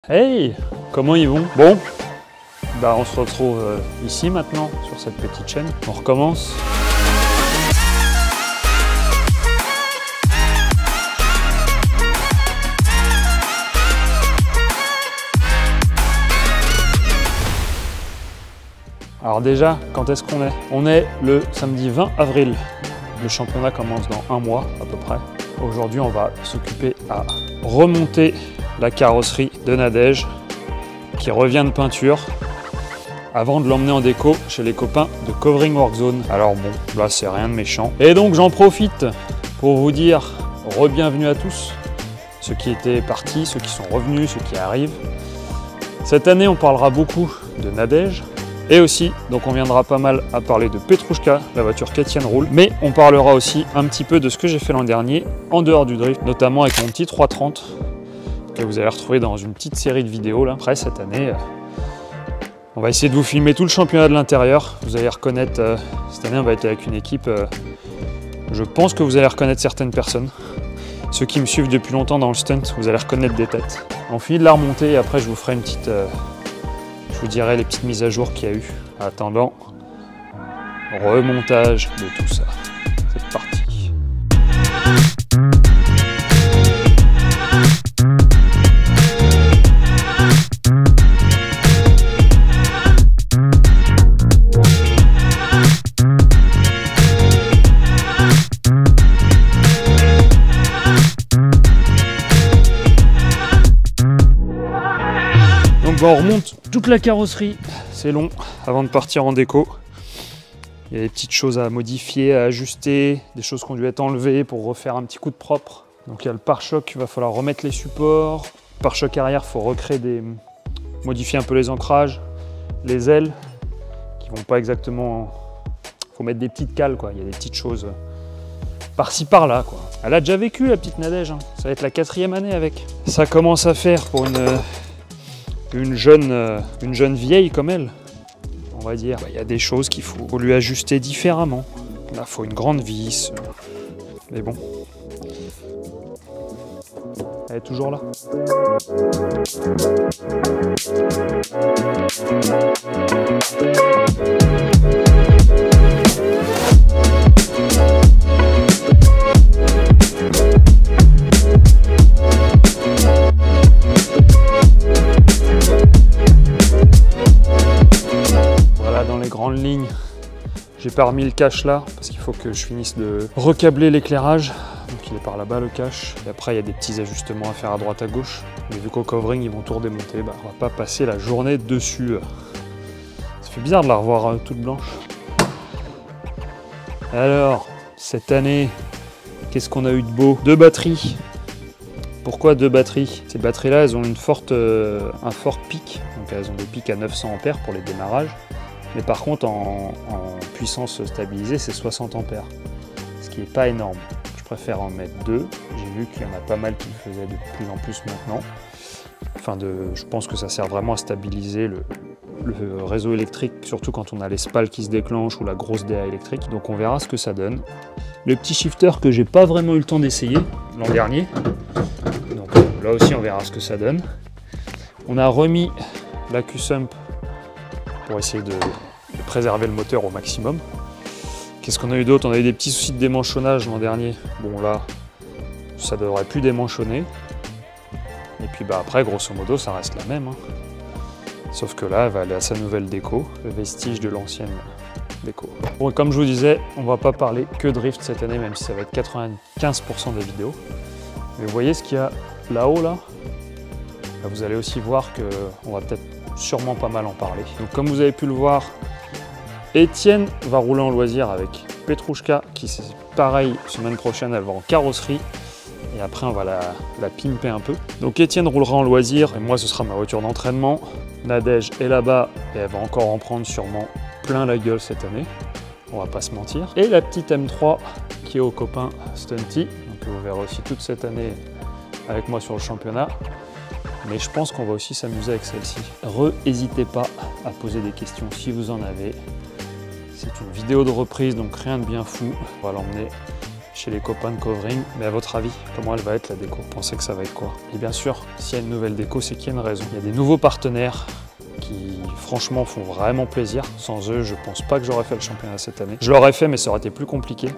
Hey, comment ils vont? Bon, bah on se retrouve ici maintenant, sur cette petite chaîne. On recommence. Alors déjà, quand est-ce qu'on est? On est le samedi 20 avril. Le championnat commence dans un mois à peu près. Aujourd'hui, on va s'occuper à remonter la carrosserie de Nadège qui revient de peinture avant de l'emmener en déco chez les copains de Covering Workzone. Alors bon, là c'est rien de méchant. Et donc j'en profite pour vous dire re-bienvenue à tous, ceux qui étaient partis, ceux qui sont revenus, ceux qui arrivent. Cette année on parlera beaucoup de Nadège et aussi, donc on viendra pas mal à parler de Petrouchka, la voiture qu'Étienne roule, mais on parlera aussi un petit peu de ce que j'ai fait l'an dernier en dehors du drift, notamment avec mon petit 330 que vous allez retrouver dans une petite série de vidéos là. Après cette année, on va essayer de vous filmer tout le championnat de l'intérieur. Vous allez reconnaître, cette année on va être avec une équipe, je pense que vous allez reconnaître certaines personnes. Ceux qui me suivent depuis longtemps dans le stunt, vous allez reconnaître des têtes. On finit de la remonter et après je vous ferai une petite, je vous dirai les petites mises à jour qu'il y a eu. En attendant, remontage de tout ça. C'est parti. Bon, on remonte toute la carrosserie, c'est long avant de partir en déco. Il y a des petites choses à modifier, à ajuster, des choses qui ont dû être enlevées pour refaire un petit coup de propre. Donc il y a le pare-choc, il va falloir remettre les supports. Le pare-choc arrière, il faut recréer modifier un peu les ancrages, les ailes qui vont pas exactement. Il faut mettre des petites cales, quoi. Il y a des petites choses par-ci par-là, quoi. Elle a déjà vécu la petite Nadège, hein. Ça va être la 4e année avec. Ça commence à faire pour une jeune vieille comme elle, on va dire. Il y a des choses qu'il faut lui ajuster différemment. Là, il faut une grande vis. Mais bon. Elle est toujours là. Ligne. J'ai pas remis le cache là parce qu'il faut que je finisse de recabler l'éclairage. Donc il est par là-bas le cache. Et après il y a des petits ajustements à faire à droite à gauche. Mais vu qu'au covering ils vont tout redémonter, bah, on va pas passer la journée dessus. Ça fait bizarre de la revoir toute blanche. Alors, cette année, qu'est-ce qu'on a eu de beau? 2 batteries. Pourquoi 2 batteries? Ces batteries là elles ont un fort pic. Donc elles ont des pics à 900 ampères pour les démarrages. Mais par contre, en puissance stabilisée, c'est 60 ampères, ce qui n'est pas énorme. Je préfère en mettre 2. J'ai vu qu'il y en a pas mal qui le faisaient de plus en plus maintenant. Enfin, je pense que ça sert vraiment à stabiliser le réseau électrique, surtout quand on a les spales qui se déclenchent ou la grosse DA électrique. Donc on verra ce que ça donne. Le petit shifter que j'ai pas vraiment eu le temps d'essayer l'an dernier. Donc là aussi, on verra ce que ça donne. On a remis la Q-Sump pour essayer de préserver le moteur au maximum. Qu'est-ce qu'on a eu d'autre? On a eu des petits soucis de démanchonnage l'an dernier. Bon là, ça devrait plus démanchonner. Et puis bah après, grosso modo, ça reste la même. Hein. Sauf que là, elle va aller à sa nouvelle déco, le vestige de l'ancienne déco. Bon, et comme je vous disais, on va pas parler que drift cette année, même si ça va être 95% des vidéos. Mais vous voyez ce qu'il y a là-haut là? Là, vous allez aussi voir qu'on va peut-être sûrement pas mal en parler. Donc comme vous avez pu le voir, Étienne va rouler en loisir avec Petrouchka, qui c'est pareil, semaine prochaine elle va en carrosserie, et après on va la pimper un peu. Donc Étienne roulera en loisir, et moi ce sera ma voiture d'entraînement. Nadège est là-bas, et elle va encore en prendre sûrement plein la gueule cette année, on va pas se mentir. Et la petite M3 qui est au copain Stunty, donc vous verrez aussi toute cette année avec moi sur le championnat. Mais je pense qu'on va aussi s'amuser avec celle-ci. N'hésitez pas à poser des questions si vous en avez. C'est une vidéo de reprise, donc rien de bien fou. On va l'emmener chez les copains de Covering. Mais à votre avis, comment elle va être la déco? Vous pensez que ça va être quoi? Et bien sûr, s'il y a une nouvelle déco, c'est qu'il y a une raison. Il y a des nouveaux partenaires qui franchement font vraiment plaisir. Sans eux, je pense pas que j'aurais fait le championnat cette année. Je l'aurais fait, mais ça aurait été plus compliqué.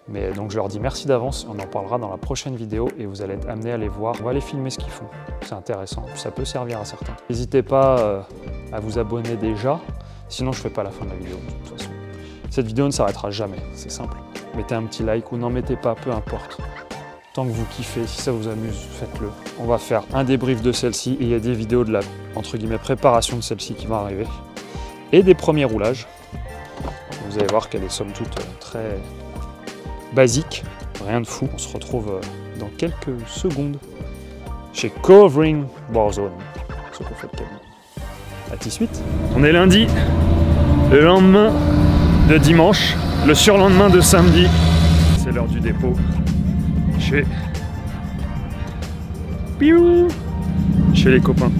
Mais donc je leur dis merci d'avance, on en parlera dans la prochaine vidéo et vous allez être amenés à les voir. On va aller filmer ce qu'ils font, c'est intéressant, ça peut servir à certains. N'hésitez pas à vous abonner déjà, sinon je fais pas la fin de la vidéo de toute façon. Cette vidéo ne s'arrêtera jamais, c'est simple. Mettez un petit like ou n'en mettez pas, peu importe. Tant que vous kiffez, si ça vous amuse, faites-le. On va faire un débrief de celle-ci et il y a des vidéos de la, entre guillemets, préparation de celle-ci qui vont arriver. Et des premiers roulages. Vous allez voir qu'elle est somme toute très basique, rien de fou. On se retrouve dans quelques secondes chez Covering Warzone. Ce qu'on fait le cabinet. À tout de suite. On est lundi, le lendemain de dimanche, le surlendemain de samedi. C'est l'heure du dépôt chez les copains.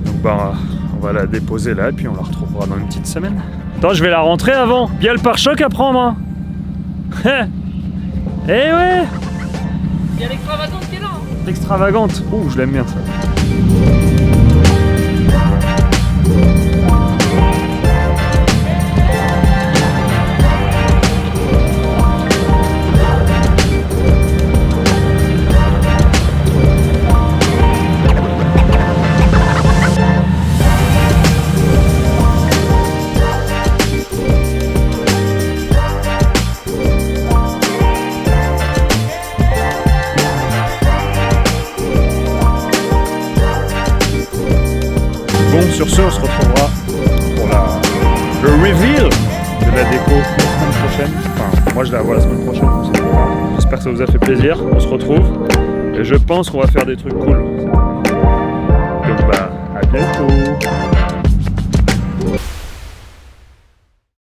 Donc bah on va la déposer là et puis on la retrouvera dans une petite semaine. Attends, je vais la rentrer avant. Il y a le pare-choc à prendre. Hein. Eh ouais! Il y a l'extravagante qui est là. Hein. L'extravagante. Ouh, je l'aime bien ça. Bon, sur ce, on se retrouvera pour le reveal de la déco la semaine prochaine. Enfin, moi je la vois la semaine prochaine. J'espère que ça vous a fait plaisir. On se retrouve et je pense qu'on va faire des trucs cool. Donc bah, à bientôt.